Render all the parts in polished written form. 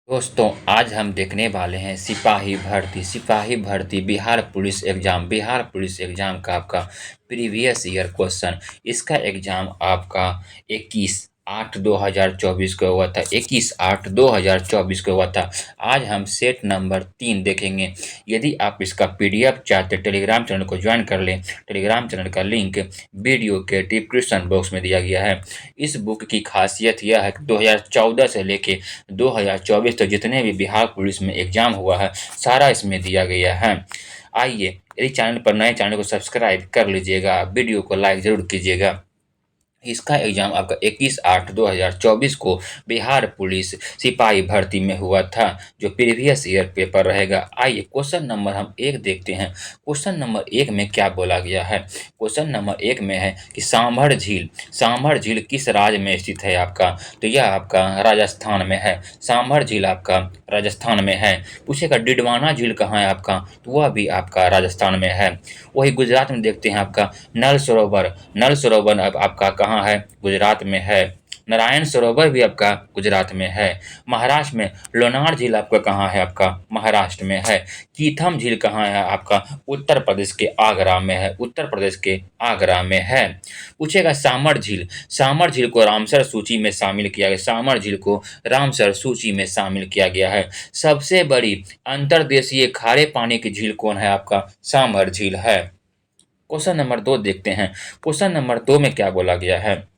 दोस्तों आज हम देखने वाले हैं सिपाही भर्ती बिहार पुलिस एग्जाम का आपका प्रीवियस ईयर क्वेश्चन। इसका एग्जाम आपका 21/8/2024 को हुआ था। 21/8/2024 को हुआ था। आज हम सेट नंबर 3 देखेंगे। यदि आप इसका पीडीएफ चाहते टेलीग्राम चैनल को ज्वाइन कर लें। टेलीग्राम चैनल का लिंक वीडियो के डिस्क्रिप्शन बॉक्स में दिया गया है। इस बुक की खासियत यह है कि 2014 से लेके 2024 तक जितने भी बिहार पुलिस में एग्जाम हुआ है सारा इसमें दिया गया है। आइए, यदि चैनल पर नए, चैनल को सब्सक्राइब कर लीजिएगा, वीडियो को लाइक ज़रूर कीजिएगा। इसका एग्जाम आपका 21/8/2024 को बिहार पुलिस सिपाही भर्ती में हुआ था, जो प्रीवियस ईयर पेपर रहेगा। आइए क्वेश्चन नंबर हम 1 देखते हैं। क्वेश्चन नंबर 1 में क्या बोला गया है? क्वेश्चन नंबर 1 में है कि सांभर झील किस राज्य में स्थित है आपका? तो यह आपका राजस्थान में है। सांभर झील आपका राजस्थान में है। पूछेगा डिडवाना झील कहाँ है आपका? तो वह भी आपका राजस्थान में है। वही गुजरात में देखते हैं आपका नल सरोवर अब आपका कहाँ है? गुजरात में है। नारायण सरोवर भी आपका गुजरात में है। महाराष्ट्र में लोनार झील आपका कहाँ है? आपका महाराष्ट्र में है। कीथम झील कहाँ है आपका? उत्तर प्रदेश के आगरा में है। उत्तर प्रदेश के आगरा में है। पूछेगा सामर झील को रामसर सूची में शामिल किया गया। सामर झील को रामसर सूची में शामिल किया गया है। सबसे बड़ी अंतर्देशीय खारे पानी की झील कौन है? आपका सामर झील है। क्वेश्चन नंबर 2 देखते हैं। क्वेश्चन नंबर 2 में क्या बोला गया है?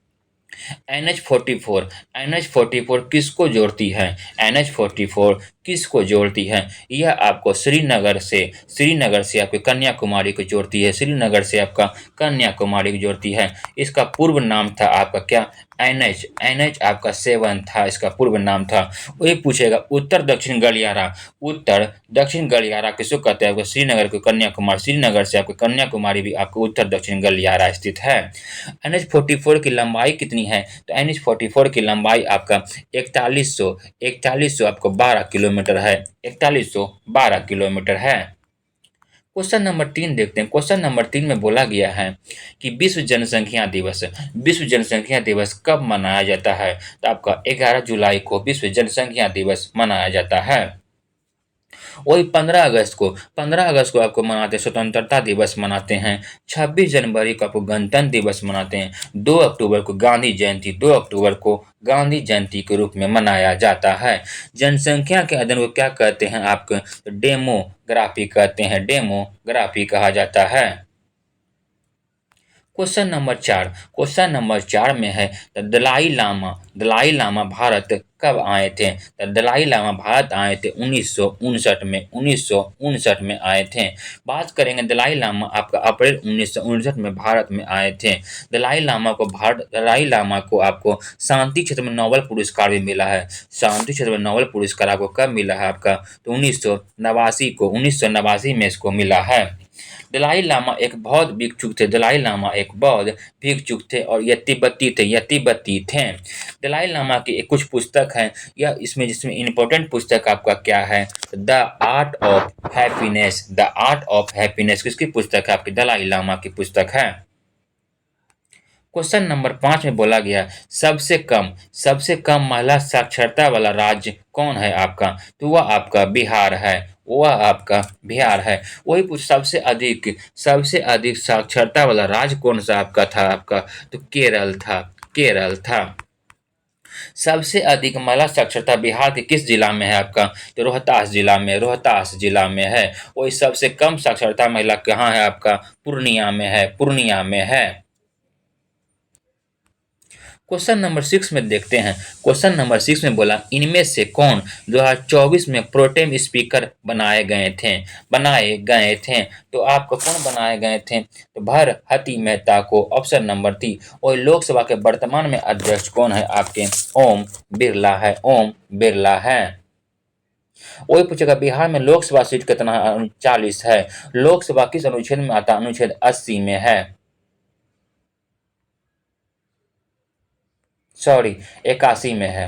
NH44 किसको जोड़ती है? NH44 किसको जोड़ती है? यह आपको श्रीनगर से आपके कन्याकुमारी को जोड़ती है। श्रीनगर से आपका कन्याकुमारी को जोड़ती है। इसका पूर्व नाम था आपका क्या? NH आपका 7 था, इसका पूर्व नाम था। वही पूछेगा उत्तर दक्षिण गलियारा किसको कहते हैं? आपको श्रीनगर को कन्याकुमारी, श्रीनगर से आपको कन्याकुमारी भी आपको उत्तर दक्षिण गलियारा स्थित है। NH44 की लंबाई कितनी है? तो NH44 की लंबाई आपका 4100 आपको 12 किलोमीटर है। 4112 किलोमीटर है। क्वेश्चन नंबर 3 देखते हैं। क्वेश्चन नंबर 3 में बोला गया है कि विश्व जनसंख्या दिवस कब मनाया जाता है? तो आपका 11 जुलाई को विश्व जनसंख्या दिवस मनाया जाता है। वही 15 अगस्त को आपको मनाते हैं, स्वतंत्रता दिवस मनाते हैं। 26 जनवरी को आपको गणतंत्र दिवस मनाते हैं। 2 अक्टूबर को गांधी जयंती के रूप में मनाया जाता है। जनसंख्या के अध्ययन को क्या कहते हैं? आपको डेमोग्राफी कहते हैं। डेमोग्राफी कहा जाता है। क्वेश्चन नंबर 4 में है दलाई लामा भारत कब आए थे? तो दलाई लामा भारत आए थे 1959 में आए थे। बात करेंगे दलाई लामा आपका अप्रैल 1959 में भारत में आए थे। दलाई लामा को आपको शांति क्षेत्र में नोबेल पुरस्कार भी मिला है। शांति क्षेत्र में नोबेल पुरस्कार आपको कब मिला है? आपका तो 1989 में इसको मिला है। दलाई लामा एक बौद्ध भिक्षुक थे। दलाई लामा एक बौद्ध भिक्षुक थे और यह तिब्बती थे। दलाई लामा की कुछ पुस्तक हैं। यह इसमें जिसमें इम्पोर्टेंट पुस्तक आपका क्या है? द आर्ट ऑफ हैप्पीनेस किसकी पुस्तक है? आपकी दलाई लामा की पुस्तक है। क्वेश्चन नंबर 5 में बोला गया सबसे कम महिला साक्षरता वाला राज्य कौन है आपका? तो वह आपका बिहार है। वही पूछ सबसे अधिक साक्षरता वाला राज्य कौन सा आपका था? आपका तो केरल था। सबसे अधिक महिला साक्षरता बिहार के किस जिला में है आपका? तो रोहतास जिला में है। वही सबसे कम साक्षरता महिला कहाँ है आपका? पूर्णिया में है। क्वेश्चन नंबर 6 में देखते हैं। क्वेश्चन नंबर 6 में बोला इनमें से कौन 2024 में प्रोटेम स्पीकर बनाए गए थे? तो आपको कौन बनाए गए थे? तो भरहति मेहता को। Option number 3। और लोकसभा के वर्तमान में अध्यक्ष कौन है आपके? ओम बिरला है। वही पूछेगा बिहार में लोकसभा सीट कितना है? 39 है। लोकसभा किस अनुच्छेद में आता है? अनुच्छेद 80 में है। सॉरी, 81 में है।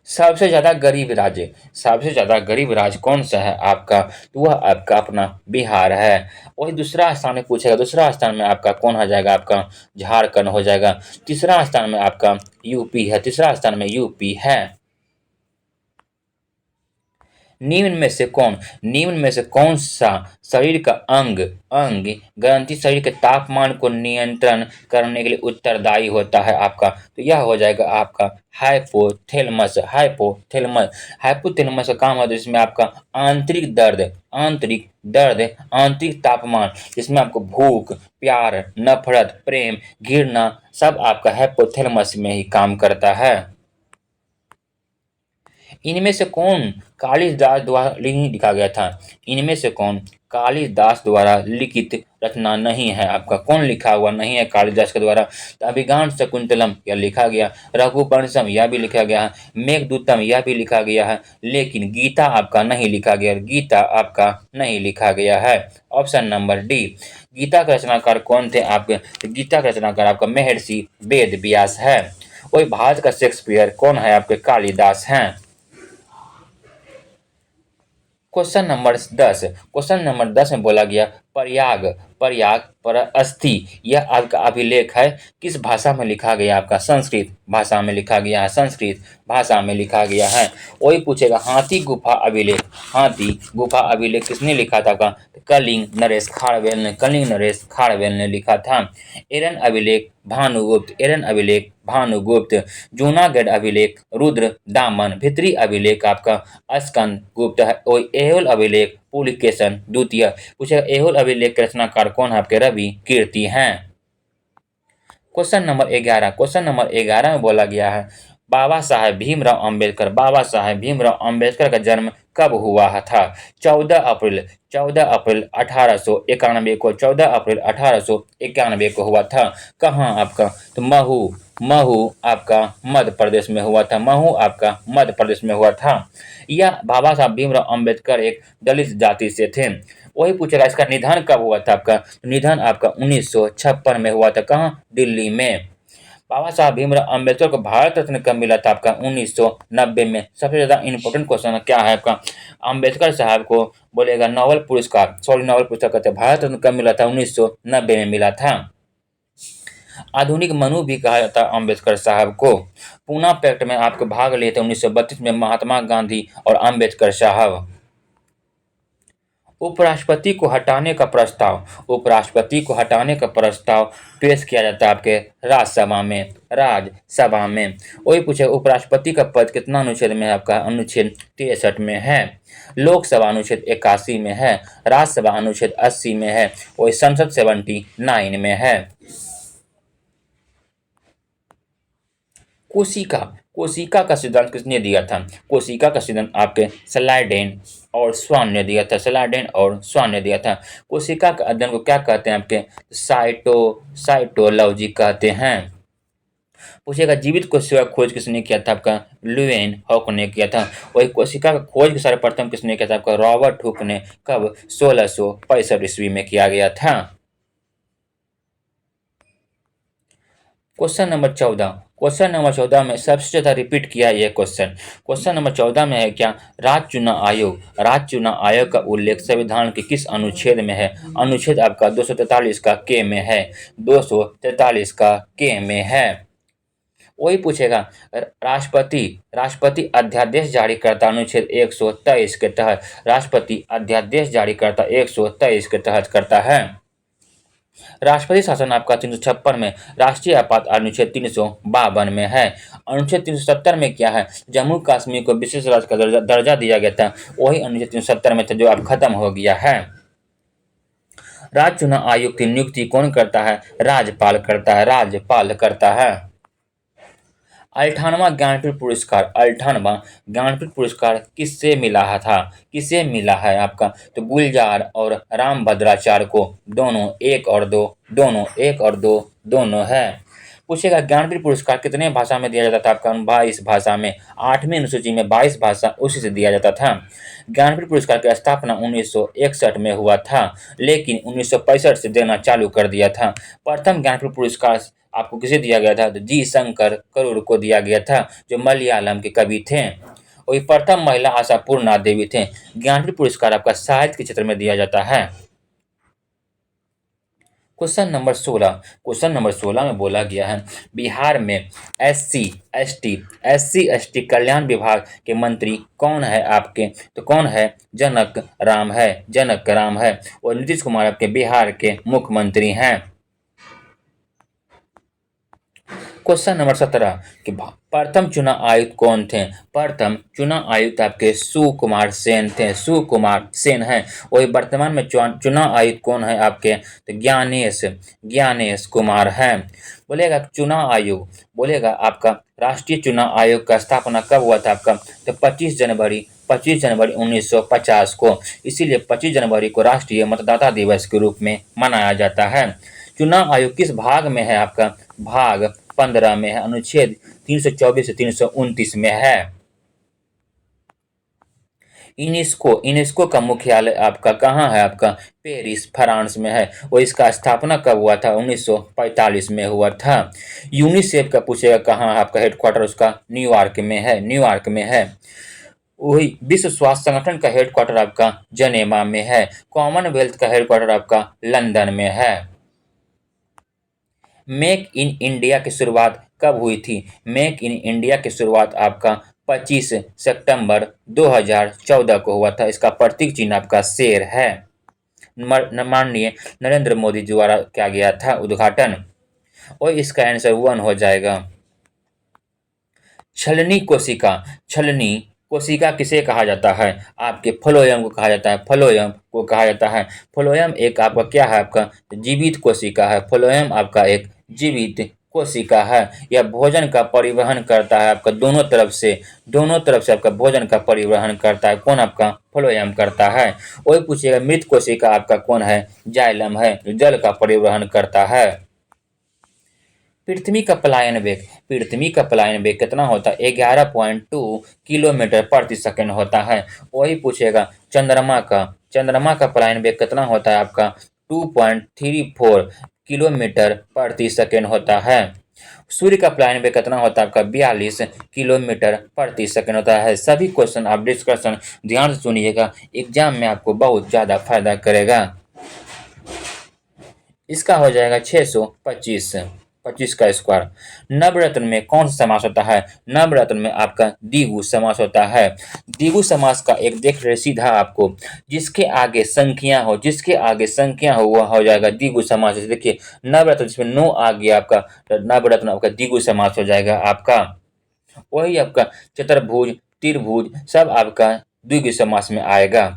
सबसे ज़्यादा गरीब राज्य, सबसे ज़्यादा गरीब राज्य कौन सा है आपका? तो वह आपका अपना बिहार है। वही दूसरा स्थान में पूछेगा, दूसरा स्थान में आपका कौन आ जाएगा? आपका झारखंड हो जाएगा। तीसरा स्थान में आपका यूपी है, तीसरा स्थान में यूपी है। निम्न में से कौन सा शरीर का अंग ग्रंथि शरीर के तापमान को नियंत्रण करने के लिए उत्तरदायी होता है आपका? तो यह हो जाएगा आपका हाइपोथैलेमस। हाइपोथैलेमस का काम होता है जिसमें आपका आंतरिक दर्द, आंतरिक तापमान, जिसमें आपको भूख, प्यार, नफरत, प्रेम, घृणा, सब आपका हाइपोथैलेमस में ही काम करता है। इनमें से कौन कालिदास द्वारा नहीं लिखा गया था? इनमें से कौन कालिदास द्वारा लिखित रचना नहीं है आपका? कौन लिखा हुआ नहीं है कालिदास के द्वारा? तो अभिज्ञान शकुंतलम यह लिखा गया, रघुवंशम यह भी लिखा गया है, मेघदूतम यह भी लिखा गया है, लेकिन गीता आपका नहीं लिखा गया, गीता आपका नहीं लिखा गया है। Option number D. गीता के रचनाकार कौन थे आपके? तो गीता के रचनाकार आपका महर्षि वेद व्यास है। वही भारत का शेक्सपियर कौन है आपके? कालिदास हैं। क्वेश्चन नंबर 10 में बोला गया प्रयाग प्रयाग परअस्थि यह आपका अभिलेख है किस भाषा में लिखा गया? आपका संस्कृत भाषा में लिखा गया है, संस्कृत भाषा में लिखा गया है। वही पूछेगा हाथी गुफा अभिलेख किसने लिखा था? आपका कलिंग नरेश खारवेल ने लिखा था। एरन अभिलेख भानुगुप्त, जूनागढ़ अभिलेख रुद्र दामन, भित्री अभिलेख आपका स्कंद गुप्त है, और एहोल अभिलेख पुलिकेशन द्वितीय। पूछेगा एहोल अभिलेख के रचनाकार कौन है? आपके रवि कीर्ति हैं। क्वेश्चन नंबर 11 में बोला गया है बाबा साहेब भीमराव अम्बेडकर का जन्म कब हुआ था? 14 अप्रैल 1891 को, 14 अप्रैल 1891 को हुआ था। कहाँ आपका? तो महू आपका मध्य प्रदेश में हुआ था, महू आपका मध्य प्रदेश में हुआ था। यह बाबा साहब भीमराव अम्बेडकर एक दलित जाति से थे। वही पूछेगा इसका निधन कब हुआ था? आपका निधन आपका 1956 में हुआ था। कहाँ? दिल्ली में। बाबा साहब भीमराव अम्बेडकर को भारत रत्न कब मिला था? आपका 1990 में। सबसे ज्यादा इंपॉर्टेंट क्वेश्चन क्या है आपका? अम्बेडकर साहब को बोलेगा नोबेल पुरस्कार कहते हैं, भारत रत्न कब मिला था? 1990 में मिला था। आधुनिक मनु भी कहा जाता है अम्बेडकर साहब को। पूना पैक्ट में आपको भाग लिए थे 1932 में महात्मा गांधी और अम्बेडकर साहब। उपराष्ट्रपति को हटाने का प्रस्ताव पेश किया जाता है आपके राज्यसभा में। वही पूछे उपराष्ट्रपति का पद कितना अनुच्छेद में है? आपका अनुच्छेद 63 में है। लोकसभा अनुच्छेद 81 में है, राज्यसभा अनुच्छेद 80 में है, वही संसद 79 में है। कोशिका का सिद्धांत किसने दिया था? कोशिका का सिद्धांत आपके स्लाइडेन और स्वान ने दिया था। कोशिका के अध्ययन को क्या कहते हैं? आपके साइटोलॉजी कहते हैं। पूछेगा जीवित कोशिका का खोज किसने किया था? आपका लुएन हॉक ने किया था। वही कोशिका का खोज सर्वप्रथम किसने किया था? आपका रॉबर्ट हुक ने। कब? 1665 ईस्वी में किया गया था। क्वेश्चन नंबर 14 में सबसे ज़्यादा रिपीट किया यह क्वेश्चन नंबर 14 में है क्या? राज्य चुनाव आयोग का उल्लेख संविधान के किस अनुच्छेद में है? अनुच्छेद आपका 243 का के में है, 243 का के में है। वही पूछेगा राष्ट्रपति अध्यादेश जारी करता अनुच्छेद 123 के तहत, राष्ट्रपति अध्यादेश जारी करता 123 के तहत करता है। राष्ट्रपति शासन आपका 356 में, राष्ट्रीय आपात अनुच्छेद 352 में है। अनुच्छेद 370 में क्या है? जम्मू कश्मीर को विशेष राज्य का दर्जा दिया गया था, वही अनुच्छेद 370 में था जो अब खत्म हो गया है। राज्य चुनाव आयोग की नियुक्ति कौन करता है? राज्यपाल करता है। 98वां ज्ञानपीठ पुरस्कार किससे मिला है आपका? तो गुलजार और रामभद्राचार्य को। दोनों एक और दो है। पूछेगा ज्ञानपीठ पुरस्कार कितने भाषा में दिया जाता था? आपका 22 भाषा में। 8वीं अनुसूची में 22 भाषा उसी से दिया जाता था। ज्ञानपीठ पुरस्कार की स्थापना 1961 में हुआ था, लेकिन 1965 से देना चालू कर दिया था। प्रथम ज्ञानपीठ पुरस्कार आपको किसे दिया गया था? तो जी शंकर करोड़ को दिया गया था, जो मलयालम के कवि थे। वही प्रथम महिला आशापूर्णा देवी थे। ज्ञानपीठ पुरस्कार आपका साहित्य के क्षेत्र में दिया जाता है। क्वेश्चन नंबर 16 में बोला गया है, बिहार में एस सी एस टी कल्याण विभाग के मंत्री कौन है आपके? तो कौन है? जनक राम है और नीतीश कुमार आपके बिहार के मुख्यमंत्री हैं। क्वेश्चन नंबर 17 कि प्रथम चुनाव आयुक्त कौन थे? प्रथम चुनाव आयुक्त आपके सुकुमार सेन थे, सुकुमार सेन हैं। वही वर्तमान में चुनाव आयुक्त कौन है आपके? तो ज्ञानेश कुमार हैं। बोलेगा चुनाव आयोग, बोलेगा आपका राष्ट्रीय चुनाव आयोग का स्थापना कब हुआ था आपका? तो 25 जनवरी 1950 को। इसीलिए 25 जनवरी को राष्ट्रीय मतदाता दिवस के रूप में मनाया जाता है। चुनाव आयोग किस भाग में है आपका? भाग 15 में है, अनुच्छेद 324 से 329 में है। यूनेस्को का मुख्यालय आपका कहाँ है आपका? पेरिस फ्रांस में है। और इसका स्थापना कब हुआ था? 1945 में हुआ था। यूनिसेफ का पूछेगा कहाँ है आपका हेडक्वार्टर? उसका न्यूयॉर्क में है। वही विश्व स्वास्थ्य संगठन का हेडक्वार्टर आपका जनेवा में है। कॉमनवेल्थ का हेडक्वार्टर आपका लंदन में है। मेक इन इंडिया की शुरुआत कब हुई थी? मेक इन इंडिया की शुरुआत आपका 25 सितंबर 2014 को हुआ था। इसका प्रतीक चिन्ह आपका शेर है। माननीय नरेंद्र मोदी द्वारा किया गया था उद्घाटन। और इसका आंसर 1 हो जाएगा। छलनी कोशिका किसे कहा जाता है? आपके फ्लोएम को कहा जाता है। फ्लोएम एक आपका क्या है? आपका जीवित कोशिका है। फ्लोएम आपका एक जीवित कोशिका है। यह भोजन का परिवहन करता है आपका दोनों तरफ से आपका भोजन का परिवहन करता है। कौन आपका? फ्लोएम करता है। वही पूछिएगा मृत कोशिका आपका कौन है? जाइलम है, जो जल का परिवहन करता है। पृथ्वी का पलायन वेग कितना होता है? 11.2 किलोमीटर प्रति सेकंड होता है। वही पूछेगा चंद्रमा का पलायन वेग कितना होता है आपका? 2.34 किलोमीटर प्रति सेकंड होता है। सूर्य का पलायन वेग कितना होता है आपका? 42 किलोमीटर प्रति सेकंड होता है। सभी क्वेश्चन आप डिस्कशन ध्यान से सुनिएगा, एग्जाम में आपको बहुत ज्यादा फायदा करेगा। इसका हो जाएगा 625, 25 का स्क्वायर। नवरत्न में कौन सा समास होता है? नवरत्न में आपका द्विगु समास होता है। द्विगु समास का एक देख रहे सीधा आपको, जिसके आगे संख्या हो वह हो जाएगा द्विगु समास। जैसे देखिए नवरत्न, जिसमें नो आ गया आपका, तो नवरत्न आपका द्विगु समास हो जाएगा आपका। वही आपका चतुर्भुज, त्रिभुज सब आपका द्विगु समास में आएगा।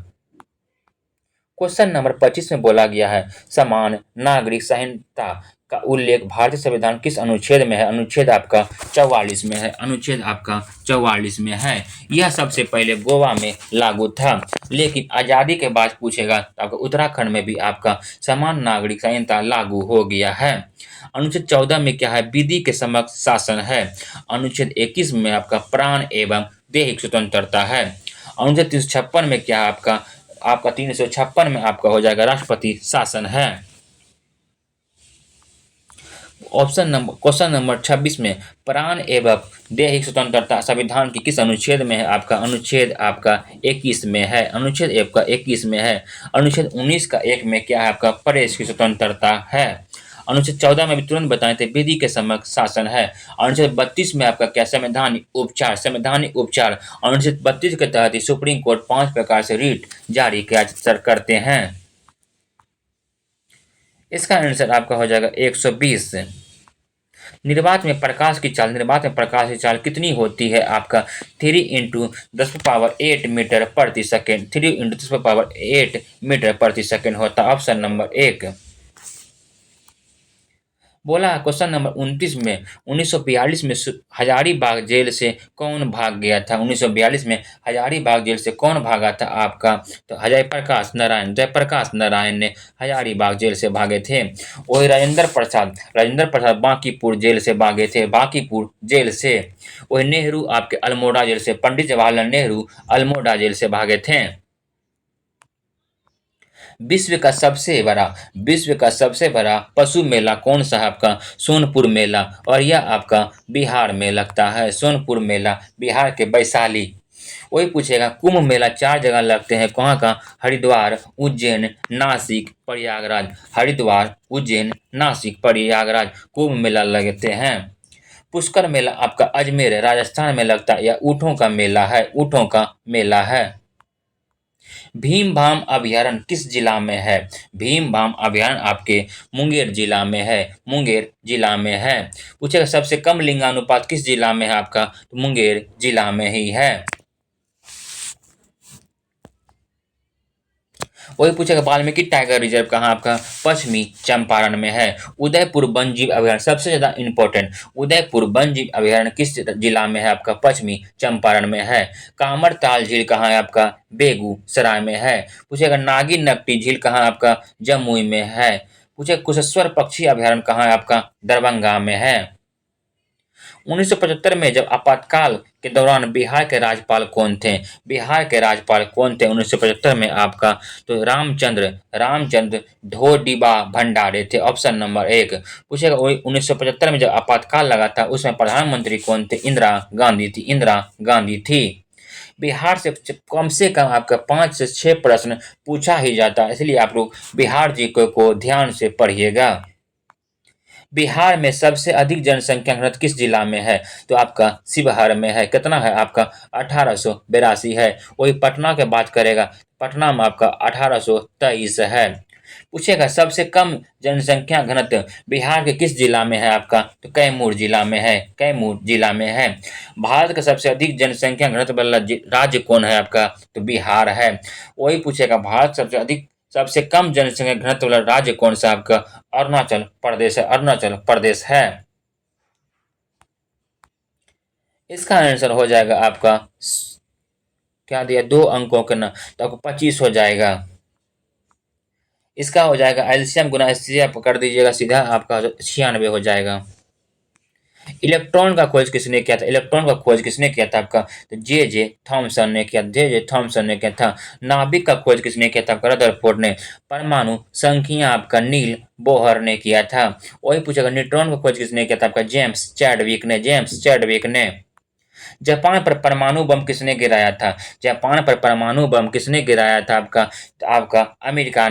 क्वेश्चन नंबर 25 में बोला गया है, समान नागरिक संहिता का उल्लेख भारतीय संविधान किस अनुच्छेद में है? अनुच्छेद आपका 44 में है। यह सबसे पहले गोवा में लागू था, लेकिन आज़ादी के बाद पूछेगा तो आपका उत्तराखंड में भी आपका समान नागरिक संहिता लागू हो गया है। अनुच्छेद 14 में क्या है? विधि के समक्ष शासन है। अनुच्छेद 21 में आपका प्राण एवं दैहिक स्वतंत्रता है। अनुच्छेद 356 में क्या है? आपका 356 में आपका हो जाएगा राष्ट्रपति शासन है। क्वेश्चन नंबर 26 में प्राण एवं दैहिक स्वतंत्रता संविधान की किस अनुच्छेद में है? अनुच्छेद आपका 21 में है। अनुच्छेद 19 का 1 में क्या है? आपका प्रेस की स्वतंत्रता है। अनुच्छेद 14 में भी तुरंत बताए थे विधि के समक्ष शासन है। अनुच्छेद 32 में आपका क्या? संवैधानिक उपचार। अनुच्छेद 32 के तहत ही सुप्रीम कोर्ट 5 प्रकार से रिट जारी करते हैं। इसका आंसर आपका हो जाएगा 120। निर्वात में प्रकाश की चाल कितनी होती है? आपका 3 × 10⁸ मीटर प्रति सेकेंड। 3 × 10⁸ मीटर प्रति सेकेंड होता है। Option number 1। बोला क्वेश्चन नंबर 29 में 1942 में हजारीबाग जेल से कौन भाग गया था? 1942 में हजारीबाग जेल से कौन भागा था आपका? तो जयप्रकाश नारायण ने हजारीबाग जेल से भागे थे। वही राजेंद्र प्रसाद बांकीपुर जेल से। वही नेहरू आपके अल्मोड़ा जेल से, पंडित जवाहरलाल नेहरू अल्मोड़ा जेल से भागे थे। विश्व का सबसे बड़ा पशु मेला कौन सा है आपका? सोनपुर मेला, और यह आपका बिहार में लगता है। सोनपुर मेला बिहार के वैशाली। वही पूछेगा कुंभ मेला 4 जगह लगते हैं, कहाँ का? हरिद्वार, उज्जैन, नासिक, प्रयागराज। हरिद्वार, उज्जैन, नासिक, प्रयागराज कुंभ मेला लगते हैं। पुष्कर मेला आपका अजमेर राजस्थान में लगता है, या ऊँटों का मेला है, ऊँटों का मेला है। भीम बाम अभयारण्य किस जिला में है? भीम बाम अभयारण्य आपके मुंगेर जिला में है, मुंगेर जिला में है। पूछेगा सबसे कम लिंगानुपात किस जिला में है आपका? तो मुंगेर जिला में ही है। वही पूछेगा वाल्मीकि टाइगर रिजर्व कहाँ आपका? पश्चिमी चंपारण में है। उदयपुर वन जीव अभयारण्य सबसे ज्यादा इंपॉर्टेंट, उदयपुर वन जीव अभयारण्य किस जिला में है आपका? पश्चिमी चंपारण में है। कामरताल झील कहाँ है आपका? बेगूसराय में है। पूछेगा नागिन नकटी झील कहाँ है आपका? जमुई में है। पूछेगा कुशेश्वर पक्षी अभयारण्य कहाँ है आपका? दरभंगा में है। 1975 में जब आपातकाल के दौरान बिहार के राज्यपाल कौन थे? बिहार के राज्यपाल कौन थे 1975 में आपका? तो रामचंद्र ढोडीबा भंडारे थे, ऑप्शन नंबर 1। पूछेगा वही 1975 में जब आपातकाल लगा था उसमें प्रधानमंत्री कौन थे? इंदिरा गांधी थी। बिहार से कम आपका 5 से 6 प्रश्न पूछा ही जाता है, इसलिए आप लोग बिहार जी को ध्यान से पढ़िएगा। बिहार में सबसे अधिक जनसंख्या घनत्व किस जिला में है? तो आपका शिवहर में है। कितना है आपका? 1882 है। वही पटना की बात करेगा, पटना में आपका 1823 है। पूछेगा सबसे कम जनसंख्या घनत्व बिहार के किस जिला में है आपका? तो कैमूर जिला में है, कैमूर जिला में है। भारत का सबसे अधिक जनसंख्या घनत्व वाला राज्य कौन है आपका? तो बिहार है। वही पूछेगा भारत सबसे कम जनसंख्या घनत्व वाला राज्य कौन सा आपका? अरुणाचल प्रदेश है, अरुणाचल प्रदेश है। इसका आंसर हो जाएगा आपका क्या दिया? 2 अंकों का ना, तो आपको 25 हो जाएगा। इसका हो जाएगा एलसीएम गुना एचसीएफ आप कर दीजिएगा सीधा, आपका 96 हो जाएगा। इलेक्ट्रॉन का खोज किसने किया था? इलेक्ट्रॉन का खोज किसने किया था आपका? तो जे थॉमसन ने किया, जे थॉमसन ने किया था। नाभिक का खोज किसने किया था? रदरफोर्ड ने। परमाणु संख्या आपका नील बोहर ने किया था। वही पूछेगा न्यूट्रॉन का खोज किसने किया था आपका? जेम्स चैडविक ने। जापान पर परमाणु बम किसने गिराया था? जापान पर परमाणु बम किसने गिराया था आपका? तो आपका अमेरिका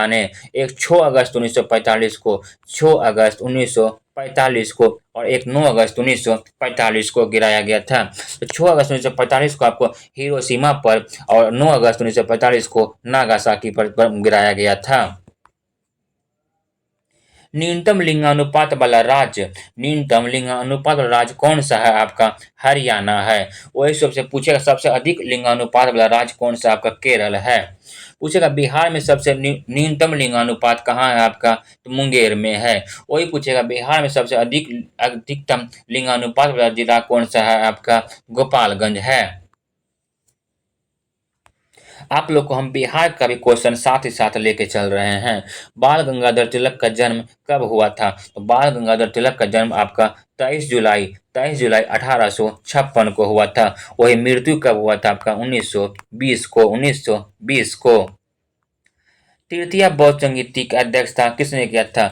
ने एक 6 अगस्त 1945 को, 6 अगस्त 1945 को, और एक 9 अगस्त 1945 को गिराया गया था। तो 6 अगस्त 1945 को आपको हिरोशिमा पर, और 9 अगस्त 1945 को नागासाकी पर बम गिराया गया था। न्यूनतम लिंगानुपात वाला राज्य कौन सा है आपका? हरियाणा है। वही सबसे पूछेगा सबसे अधिक लिंगानुपात वाला राज्य कौन सा आपका? केरल है। पूछेगा बिहार में सबसे न्यूनतम लिंगानुपात कहाँ है आपका? तो मुंगेर में है। वही पूछेगा बिहार में सबसे अधिकतम लिंगानुपात वाला जिला कौन सा है आपका? गोपालगंज है। आप लोग को हम बिहार का भी क्वेश्चन साथ ही साथ लेके चल रहे हैं। बाल गंगाधर तिलक का जन्म कब हुआ था? तो बाल गंगाधर तिलक का जन्म आपका 23 जुलाई 1856 को हुआ था। वही मृत्यु कब हुआ था आपका? 1920 को। तृतीय बौद्ध संगीति की अध्यक्षता किसने किया था?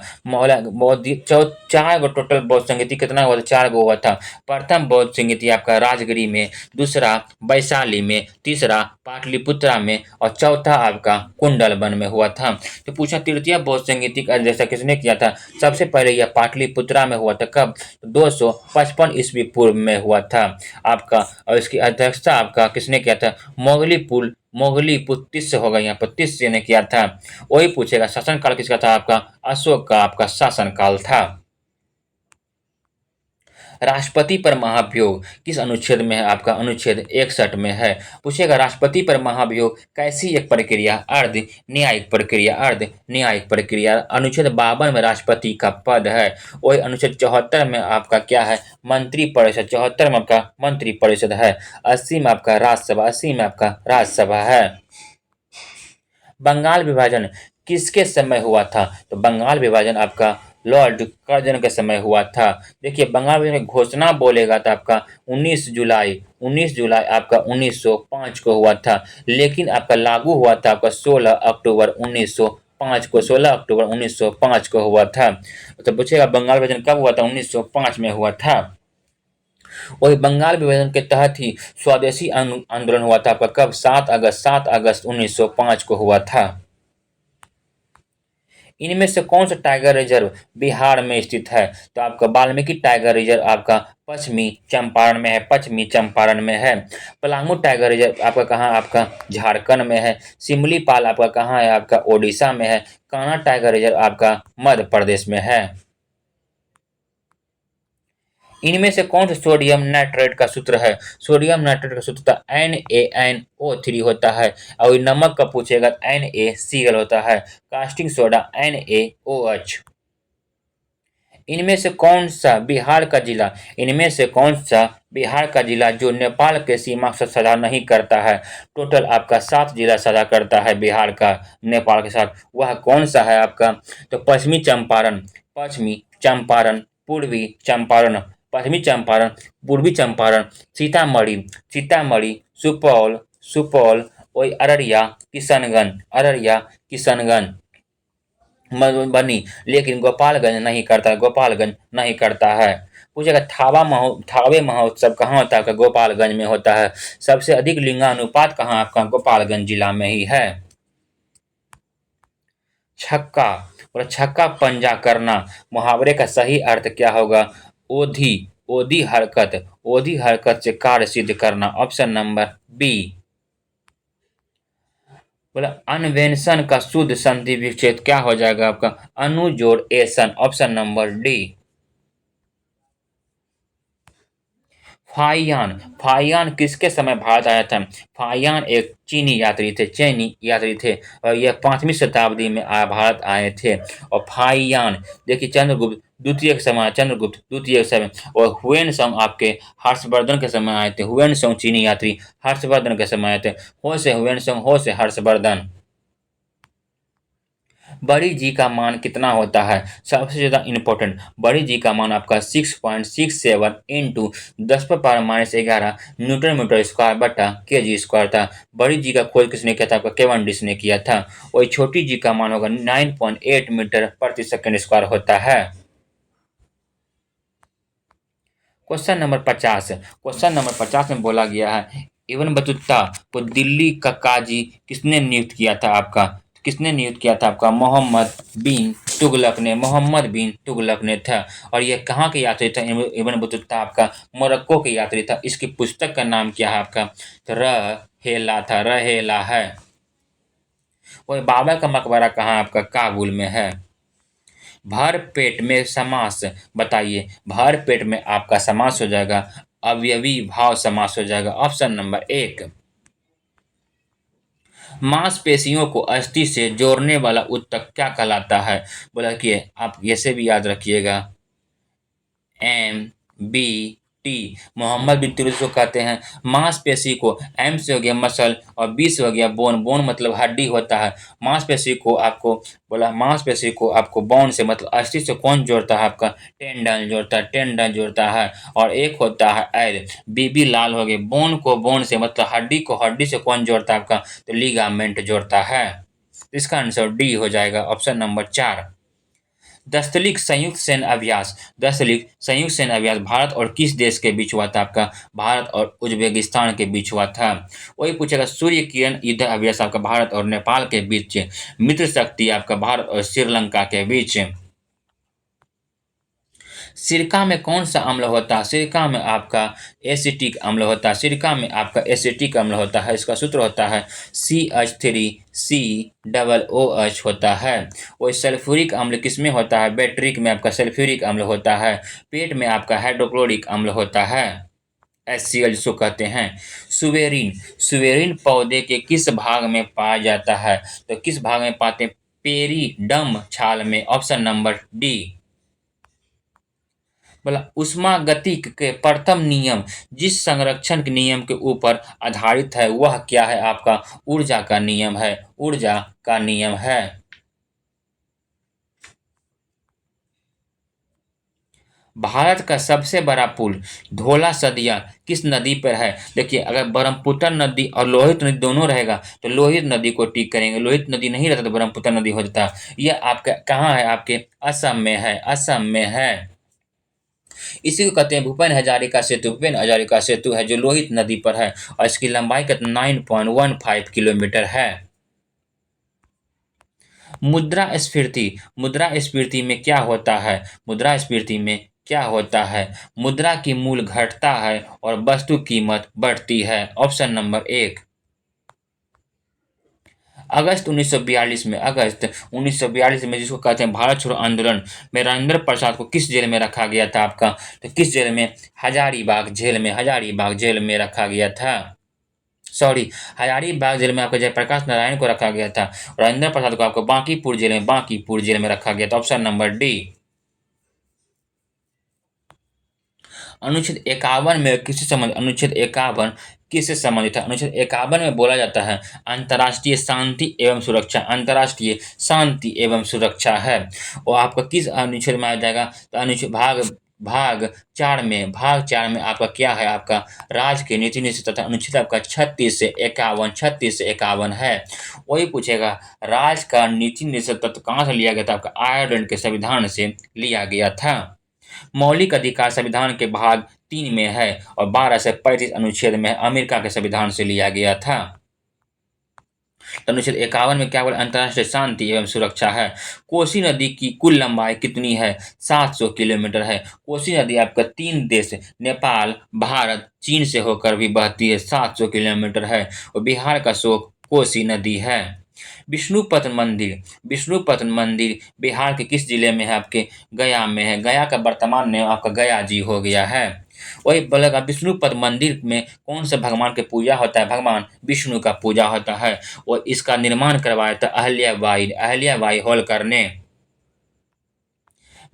चार गो टोटल बौद्ध संगीति कितना हुआ था? 4 गो हुआ था। प्रथम बौद्ध संगीति आपका राजगिरी में, दूसरा वैशाली में, तीसरा पाटलिपुत्रा में, और चौथा आपका कुंडलवन में हुआ था। तो पूछा तृतीय बौद्ध संगीति की अध्यक्षता किसने किया था? सबसे पहले यह पाटलिपुत्रा में हुआ था। कब? 255 ईस्वी पूर्व में हुआ था आपका। और इसकी अध्यक्षता आपका किसने किया था? मोगलीपुत्तिस्य होगा, यहाँ पर तिस्य ने किया था। वही पूछेगा शासनकाल किसका था आपका? अशोक का आपका शासनकाल था। राष्ट्रपति पर महाभियोग किस अनुच्छेद में है आपका? अनुच्छेद 61 में है। पूछेगा राष्ट्रपति पर महाभियोग कैसी एक प्रक्रिया? अर्ध न्यायिक प्रक्रिया। अनुच्छेद 52 में राष्ट्रपति का पद है। वही अनुच्छेद 74 में आपका क्या है? मंत्रिपरिषद। 74 में आपका मंत्रिपरिषद है। 80 में आपका राज्यसभा है। बंगाल विभाजन किसके समय हुआ था? तो बंगाल विभाजन आपका लॉर्ड कर्जन के समय हुआ था। देखिए बंगाल विभाजन की घोषणा बोलेगा था आपका 19 जुलाई 19 जुलाई आपका 1905 को हुआ था, लेकिन आपका लागू हुआ था आपका 16 अक्टूबर 1905 को, 16 अक्टूबर 1905 को हुआ था। तो पूछेगा बंगाल विभाजन कब हुआ था? 1905 में हुआ था। वही बंगाल विभाजन के तहत ही स्वदेशी आंदोलन हुआ था आपका कब? 7 अगस्त 1905 को हुआ था। इनमें से कौन सा टाइगर रिजर्व बिहार में स्थित है? तो आपका वाल्मीकि टाइगर रिजर्व आपका पश्चिमी चंपारण में है, पश्चिमी चंपारण में है। पलामू टाइगर रिजर्व आपका कहाँ? आपका झारखंड में है। सिमलीपाल आपका कहाँ है? आपका ओडिशा में है। कान्हा टाइगर रिजर्व आपका मध्य प्रदेश में है। इनमें से कौन सा सोडियम नाइट्रेट का सूत्र है? सोडियम नाइट्रेट का सूत्र NaNO3 होता है। और ये नमक का पूछेगा NaCl होता है। Casting soda NaOH। इनमें से कौन सा बिहार का जिला इनमें से कौन सा बिहार का जिला जो नेपाल के सीमा से साझा नहीं करता है? टोटल आपका 7 जिला साझा करता है बिहार का नेपाल के साथ। वह कौन सा है आपका? तो पश्चिमी चंपारण, पूर्वी चंपारण, पश्चिमी चंपारण, पूर्वी चंपारण, सीतामढ़ी, सुपौल और अररिया, किशनगंज मधुबनी, लेकिन गोपालगंज नहीं करता है। पूछेगा थावे महोत्सव कहाँ होता है? आपका गोपालगंज में होता है। सबसे अधिक लिंगानुपात कहाँ? आपका गोपालगंज जिला में ही है। छक्का छक्का पंजा करना मुहावरे का सही अर्थ क्या होगा? ओधी ओधी हरकत से कार्य सिद्ध करना, ऑप्शन नंबर बी। बोला अन्वेषण का शुद्ध संधि विच्छेद क्या हो जाएगा आपका? अनु जोड़ एसन, ऑप्शन नंबर डी। फाइयान किसके समय भारत आया था? फाइयान एक चीनी यात्री थे और यह 5वीं शताब्दी में भारत आए थे। और फाइयान देखिए चंद्रगुप्त द्वितीय के समय और हुएनसोंग आपके हर्षवर्धन के समय आए थे। हुएनसोंग चीनी यात्री हर्षवर्धन के समय आए थे। हो से हर्षवर्धन। बड़ी जी का मान कितना होता है? सबसे ज्यादा इंपॉर्टेंट, बड़ी जी का मान आपका 6.67 इंटू 10⁻⁻11 न्यूटन मीटर स्क्वायर बटा kg² था। बड़ी जी का खोज किसने किया था? आपका केवन-डिश ने किया था। वही छोटी जी का मान होगा 9.8 मीटर प्रति सेकंड स्क्वायर होता है। क्वेश्चन नंबर 50 में बोला गया है इब्न बतूता को दिल्ली का काजी किसने नियुक्त किया था? आपका मोहम्मद बिन तुगलक ने था। और यह कहाँ के यात्री था? इब्न बतूता आपका मोरक्को के यात्री था। इसकी पुस्तक का नाम क्या है आपका? तो रहेला है। और बाबर का मकबरा कहाँ है? आपका काबुल में है। भर पेट में समास बताइए। भर पेट में आपका समास हो जाएगा अवयवी भाव समास हो जाएगा, ऑप्शन नंबर 1। मांसपेशियों को अस्थि से जोड़ने वाला ऊतक क्या कहलाता है? बोला कि आप ऐसे भी याद रखिएगा MBT। मोहम्मद बिन तुगलक को कहते हैं। मांसपेशी को M से हो गया मसल और B से हो गया बोन। बोन मतलब हड्डी होता है। मांसपेशी को आपको बोन से मतलब अस्थि से कौन जोड़ता है? आपका टेंडन जोड़ता है। और एक होता है एल बीबी लाल हो गए। बोन को बोन से मतलब हड्डी को हड्डी से कौन जोड़ता है? आपका तो लिगामेंट जोड़ता है। इसका आंसर डी हो जाएगा, ऑप्शन नंबर 4। दस्तलिक संयुक्त सैन्य अभ्यास भारत और किस देश के बीच हुआ था? आपका भारत और उज्बेकिस्तान के बीच हुआ था। वही पूछेगा सूर्य किरण युद्ध अभ्यास आपका भारत और नेपाल के बीच। मित्र शक्ति आपका भारत और श्रीलंका के बीच। सिरका में कौन सा अम्ल होता है? सिरका में आपका एसिटिक अम्ल होता है। इसका सूत्र होता है CH3COOH होता है। और सल्फ्यूरिक अम्ल किसमें होता है? बैटरिक में आपका सल्फ्यूरिक अम्ल होता है। पेट में आपका हाइड्रोक्लोरिक अम्ल होता है, HCl जिसको कहते हैं। सुवेरिन पौधे के किस भाग में पाया जाता है? तो किस भाग में पाते हैं? पेरिडम छाल में, ऑप्शन नंबर डी। बोला ऊष्मागतिक के प्रथम नियम जिस संरक्षण के नियम के ऊपर आधारित है वह क्या है? आपका ऊर्जा का नियम है। भारत का सबसे बड़ा पुल धौला सदिया किस नदी पर है? देखिए, अगर ब्रह्मपुत्र नदी और लोहित नदी दोनों रहेगा तो लोहित नदी को टिक करेंगे, लोहित नदी नहीं रहता तो ब्रह्मपुत्र नदी हो जाता। यह आपका कहाँ है? आपके असम में है, असम में है। इसी को कहते हैं भूपेन हजारिका सेतु। भूपेन हजारिका सेतु है जो लोहित नदी पर है और इसकी लंबाई कितना 9.15 किलोमीटर है। मुद्रास्फीति, मुद्रास्फीति में क्या होता है? मुद्रास्फीति में क्या होता है? मुद्रा की मूल्य घटता है और वस्तु कीमत बढ़ती है। Option number 1। अगस्त 1942 में जिसको कहते हैं भारत छोड़ो आंदोलन में राजेंद्र प्रसाद को किस जेल में रखा गया था आपका? तो किस जेल में? हजारीबाग जेल में, हजारीबाग जेल में रखा गया था। सॉरी, हजारीबाग जेल में आपको जयप्रकाश नारायण को रखा गया था। राजेंद्र प्रसाद को आपको बांकीपुर जेल में, बांकीपुर जेल में रखा गया था। Option number D. अनुच्छेद 51 में किससे संबंधित? अनुच्छेद 51 किससे संबंधित है? अनुच्छेद 51 में बोला जाता है अंतर्राष्ट्रीय शांति एवं सुरक्षा, अंतर्राष्ट्रीय शांति एवं सुरक्षा है। और आपका किस अनुच्छेद में आ जाएगा? तो अनुच्छेद भाग 4 में आपका क्या है? आपका राज्य के नीति निषेध तथा अनुच्छेद आपका 36 से 51 है। वही पूछेगा राज्य का नीति निषेध तत्व कहाँ से लिया गया था? आपका आयरलैंड के संविधान से लिया गया था। मौलिक अधिकार संविधान के भाग 3 में है और 12 से 35 अनुच्छेद में अमेरिका के संविधान से लिया गया था। तो अनुच्छेद 51 में क्या बोला? अंतर्राष्ट्रीय शांति एवं सुरक्षा है। कोसी नदी की कुल लंबाई कितनी है? 700 किलोमीटर है। कोसी नदी आपका 3 देश नेपाल, भारत, चीन से होकर भी बहती है, 700 किलोमीटर है और बिहार का स्रोत कोसी नदी है। विष्णुपद मंदिर, विष्णुपद मंदिर बिहार के किस जिले में है? आपके गया में है। गया का वर्तमान नाम आपका गया जी हो गया है। वही बोलेगा विष्णुपद मंदिर में कौन से भगवान की पूजा होता है? भगवान विष्णु का पूजा होता है और इसका निर्माण करवाया था अहिल्याबाई होलकर ने।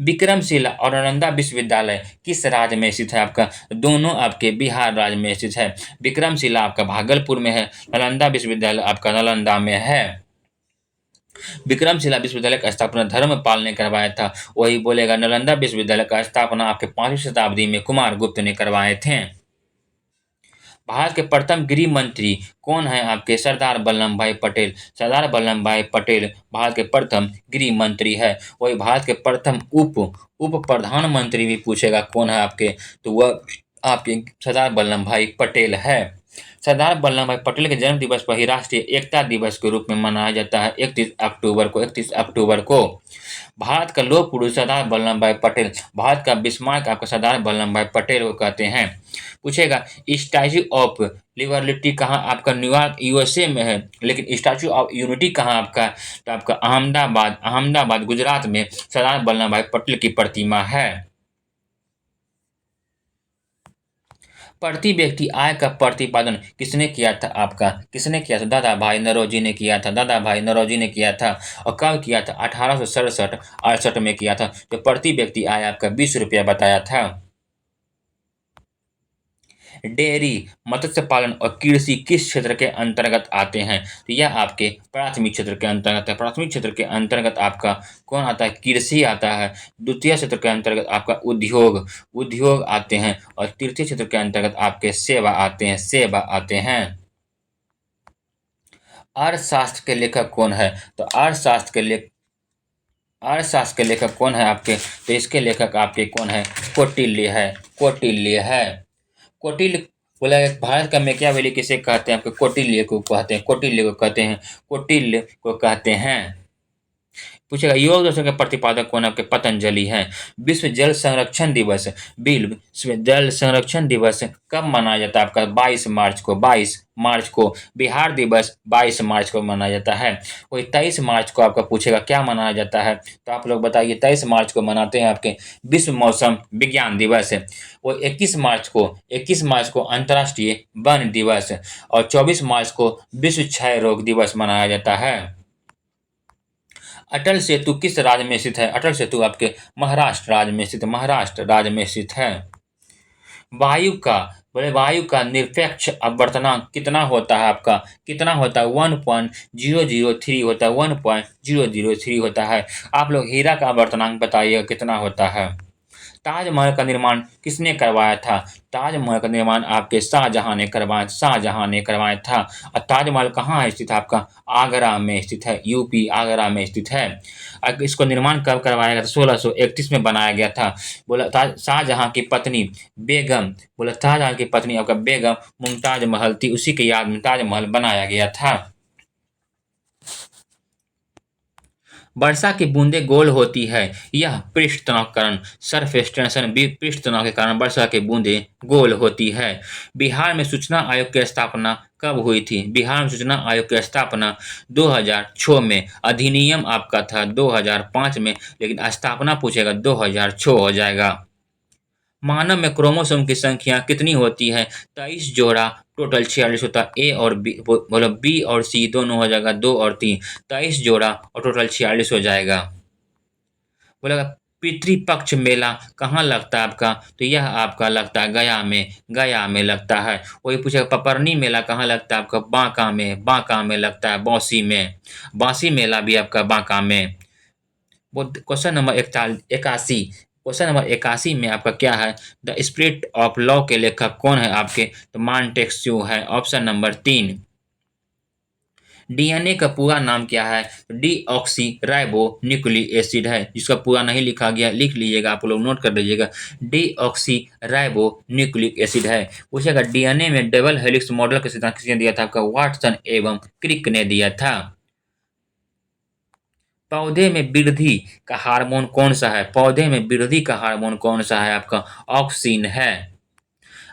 विक्रमशिला और नालंदा विश्वविद्यालय किस राज्य में स्थित है? आपका दोनों आपके बिहार राज्य में स्थित है। विक्रमशिला आपका भागलपुर में है, नालंदा विश्वविद्यालय आपका नालंदा में है। विक्रमशिला विश्वविद्यालय का स्थापना धर्मपाल ने करवाया था। वही बोलेगा नालंदा विश्वविद्यालय का स्थापना आपके 5वीं शताब्दी में कुमार गुप्त ने करवाए थे। भारत के प्रथम गृह मंत्री कौन है? आपके सरदार वल्लभ भाई पटेल। सरदार वल्लभ भाई पटेल भारत के प्रथम गृह मंत्री है। वही भारत के प्रथम उप प्रधानमंत्री भी पूछेगा कौन है आपके, तो वह आपके सरदार वल्लभ भाई पटेल है। सरदार वल्लभ भाई पटेल के जन्म दिवस पर ही राष्ट्रीय एकता दिवस के रूप में मनाया जाता है 31 अक्टूबर को। भारत का लौह पुरुष सरदार वल्लभ भाई पटेल, भारत का बिस्मार्क आपका सरदार वल्लभ भाई पटेल को कहते हैं। पूछेगा स्टैच्यू ऑफ लिबर्टी कहाँ? आपका न्यूयॉर्क यूएसए में है, लेकिन स्टैच्यू ऑफ यूनिटी कहाँ आपका? तो आपका अहमदाबाद गुजरात में सरदार वल्लभ भाई पटेल की प्रतिमा है। प्रति व्यक्ति आय का प्रतिपादन किसने किया था? आपका किसने किया था? दादा भाई नौरोजी ने किया था, दादा भाई नौरोजी ने किया था। और कब किया था? 1867-68 में किया था। तो प्रति व्यक्ति आय आपका 20 रुपया बताया था। डेयरी, मत्स्य पालन और कृषि किस क्षेत्र के अंतर्गत आते हैं? तो यह आपके प्राथमिक क्षेत्र के अंतर्गत है। प्राथमिक क्षेत्र के अंतर्गत आपका कौन आता है? कृषि आता है। द्वितीय क्षेत्र के अंतर्गत आपका उद्योग आते हैं और तृतीय क्षेत्र के अंतर्गत आपके सेवा आते हैं। अर्थशास्त्र के लेखक कौन है? तो अर्थशास्त्र के लेखक कौन है आपके? तो इसके लेखक आपके कौन है? कौटिल्य है। कौटिल्य बोला भारत का मैकियावेली किसे कहते हैं? आपके कौटिल्य को कहते हैं। पूछेगा योग दर्शन के प्रतिपादक कौन? आपके पतंजलि हैं। विश्व जल संरक्षण दिवस कब मनाया जाता है? आपका 22 मार्च को। बिहार दिवस 22 मार्च को मनाया जाता है। वही 23 मार्च को आपका पूछेगा क्या मनाया जाता है? तो आप लोग बताइए। 23 मार्च को मनाते हैं आपके विश्व मौसम विज्ञान दिवस। वो 21 मार्च को अंतर्राष्ट्रीय वन दिवस और 24 मार्च को विश्व क्षय रोग दिवस मनाया जाता है। अटल सेतु किस राज्य में स्थित है? अटल सेतु आपके महाराष्ट्र राज्य में स्थित है। वायु का निरपेक्ष अपवर्तनांक कितना होता है? आपका कितना होता है? 1.003 होता है, 1.003 होता है। आप लोग हीरा का अपवर्तनांक बताइएगा कितना होता है? ताजमहल का निर्माण किसने करवाया था? ताजमहल का निर्माण आपके शाहजहां ने करवाया था। और ताजमहल कहाँ स्थित है आपका? आगरा में स्थित है, यूपी आगरा में स्थित है। इसको निर्माण कब करवाया गया था? 1631 में बनाया गया था। बोला शाहजहां की पत्नी बेगम, बोला शाहजहां की पत्नी आपका बेगम मुमताज महल थी, उसी के याद में ताजमहल बनाया गया था। वर्षा की बूंदें गोल होती है, यह पृष्ठ तनाव के कारण सरफेस टेंशन पृष्ठ तनाव के कारण वर्षा की बूंदें गोल होती है। बिहार में सूचना आयोग की स्थापना कब हुई थी? बिहार में सूचना आयोग की स्थापना 2006 में, अधिनियम आपका था 2005 में, लेकिन स्थापना पूछेगा 2006 हो जाएगा। मानव में क्रोमोसोम की संख्या कितनी होती है? 23 जोड़ा, टोटल 46 होता है। ए और बी बोलो, बी और सी दोनों हो जाएगा 2 और 3, 23 जोड़ा और टोटल 46 हो जाएगा। बोलेगा पितृपक्ष मेला कहाँ लगता है आपका? तो यह आपका लगता है गया में लगता है। वही पूछेगा पपरनी मेला कहाँ लगता है आपका? बांका में लगता है, बांसी मेला भी आपका बांका में। वो क्वेश्चन नंबर 81, क्वेश्चन नंबर 81 में आपका क्या है? द स्पिरिट ऑफ लॉ के लेखक कौन है आपके? तो मॉन्टेस्क्यू है, ऑप्शन नंबर 3। डीएनए का पूरा नाम क्या है? डीऑक्सी राइबो न्यूक्लिक एसिड है, जिसका पूरा नहीं लिखा गया, लिख लीजिएगा, आप लोग नोट कर लीजिएगा। डीऑक्सी राइबो न्यूक्लिक एसिड है। पूछेगा डीएनए में डबल हेलिक्स मॉडल का सिद्धांत किसने दिया था? आपका वाटसन एवं क्रिक ने दिया था। पौधे में वृद्धि का हार्मोन कौन सा है? पौधे में वृद्धि का हार्मोन कौन सा है आपका? ऑक्सिन है।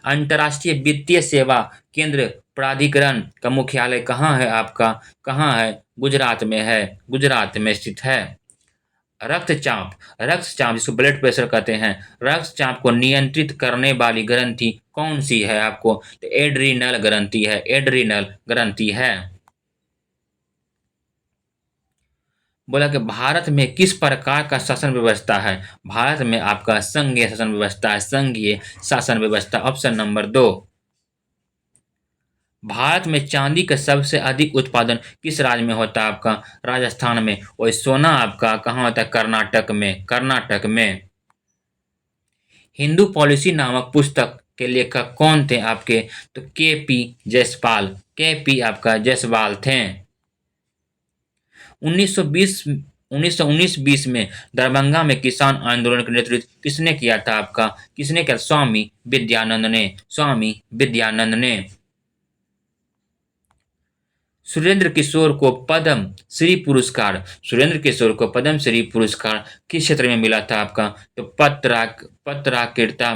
अंतर्राष्ट्रीय वित्तीय सेवा केंद्र प्राधिकरण का मुख्यालय कहाँ है आपका? कहाँ है? गुजरात में है, गुजरात में स्थित है। रक्तचाप जिसको ब्लड प्रेशर कहते हैं, रक्तचाप को नियंत्रित करने वाली ग्रंथि कौन सी है आपको? तो एड्रीनल ग्रंथि है, एड्रीनल ग्रंथि है। बोला कि भारत में किस प्रकार का शासन व्यवस्था है? भारत में आपका संघीय शासन व्यवस्था है, संघीय शासन व्यवस्था, ऑप्शन नंबर 2। भारत में चांदी का सबसे अधिक उत्पादन किस राज्य में होता है आपका? राजस्थान में। और सोना आपका कहाँ होता है? कर्नाटक में, कर्नाटक में। हिंदू पॉलिसी नामक पुस्तक के लेखक कौन थे आपके? तो के पी आपका जायसवाल थे। 1919-20 में दरभंगा में किसान आंदोलन का नेतृत्व किसने किया था आपका? किसने किया? स्वामी विद्यानंद ने, स्वामी विद्यानंद ने। सुरेंद्र किशोर को पद्म श्री पुरस्कार किस क्षेत्र में मिला था आपका? तो पत्रकारिता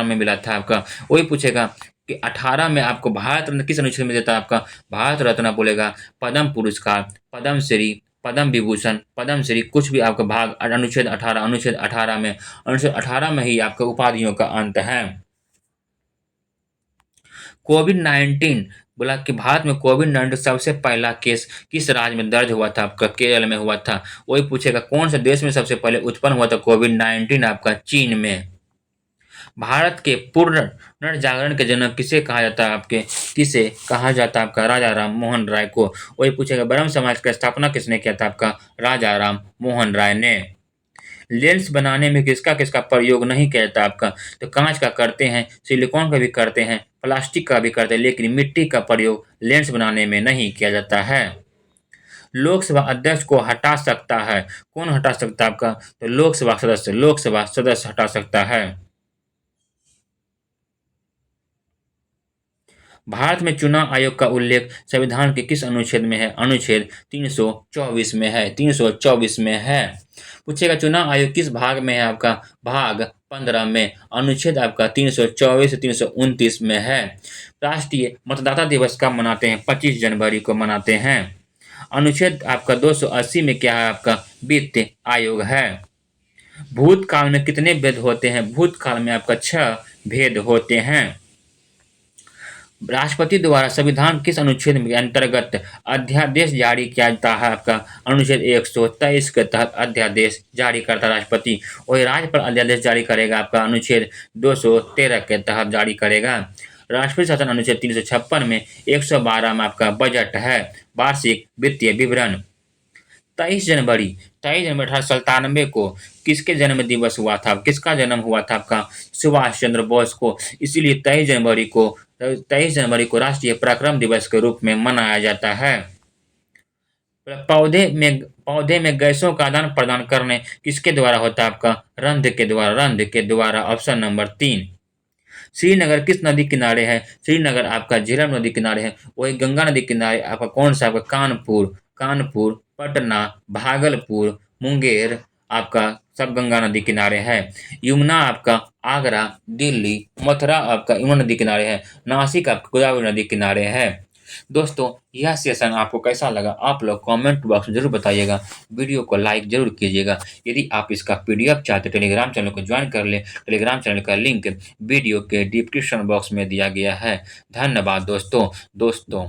में मिला था आपका। वही पूछेगा कि 18 में आपको भारत रत्न किस अनुच्छेद में देता है आपका? भारत रत्न बोलेगा पद्म पुरस्कार, पद्म श्री, पद्म विभूषण, पद्म श्री, कुछ भी आपका भाग अनुच्छेद 18 में ही आपका उपाधियों का अंत है। कोविड-19 बोला कि भारत में कोविड-19 सबसे पहला केस किस राज्य में दर्ज हुआ था आपका? केरल में हुआ था। वही पूछेगा कौन से देश में सबसे पहले उत्पन्न हुआ था कोविड-19 आपका? चीन में। भारत के पुनर्जागरण के जनक किसे कहा जाता है आपके? किसे कहा जाता है आपका? राजा राम मोहन राय को। वही पूछेगा ब्रह्म समाज की स्थापना किसने किया था आपका? राजा राम मोहन राय ने। लेंस बनाने में किसका किसका प्रयोग नहीं किया जाता आपका? तो कांच का करते हैं, सिलिकॉन का भी करते हैं, प्लास्टिक का भी करते हैं, लेकिन मिट्टी का प्रयोग लेंस बनाने में नहीं किया जाता है। लोकसभा अध्यक्ष को हटा सकता है, कौन हटा सकता है आपका? तो लोकसभा सदस्य हटा सकता है। भारत में चुनाव आयोग का उल्लेख संविधान के किस अनुच्छेद में है? अनुच्छेद 324 में है, 324 में है। पूछेगा चुनाव आयोग किस भाग में है आपका? भाग 15 में। अनुच्छेद आपका 324 से 329 में है। राष्ट्रीय मतदाता दिवस कब मनाते हैं? 25 जनवरी को मनाते हैं। अनुच्छेद आपका 280 में क्या है आपका? वित्त आयोग है। भूतकाल में कितने भेद होते हैं? भूतकाल में आपका 6 भेद होते हैं। राष्ट्रपति द्वारा संविधान किस अनुच्छेद के अंतर्गत अध्यादेश जारी किया जाता है आपका? अनुच्छेद 123 के तहत अध्यादेश जारी करता है राष्ट्रपति। वही राज्यपाल अध्यादेश जारी करेगा आपका अनुच्छेद 213 के तहत जारी करेगा। राष्ट्रपति शासन अनुच्छेद 356 में 112 में आपका बजट है, वार्षिक वित्तीय विवरण। 23 जनवरी 1897 को किसके जन्म दिवस हुआ था, किसका जन्म हुआ था आपका, सुभाष चंद्र बोस को। इसीलिए 23 जनवरी को राष्ट्रीय पराक्रम दिवस के रूप में मनाया जाता है। पौधे में गैसों का आदान प्रदान करने किसके द्वारा होता है आपका, रंध्र के द्वारा ऑप्शन नंबर 3। श्रीनगर किस नदी किनारे है, श्रीनगर आपका झेलम नदी किनारे है। वही गंगा नदी किनारे आपका कौन सा, आपका कानपुर, पटना, भागलपुर, मुंगेर आपका सब गंगा नदी किनारे है। यमुना आपका आगरा, दिल्ली, मथुरा आपका यमुना नदी किनारे है। नासिक आपका गोदावरी नदी किनारे है। दोस्तों, यह सेशन आपको कैसा लगा आप लोग कमेंट बॉक्स में जरूर बताइएगा। वीडियो को लाइक जरूर कीजिएगा। यदि आप इसका पीडीएफ चाहते टेलीग्राम चैनल को ज्वाइन कर लें। टेलीग्राम चैनल का लिंक वीडियो के डिस्क्रिप्शन बॉक्स में दिया गया है। धन्यवाद दोस्तों।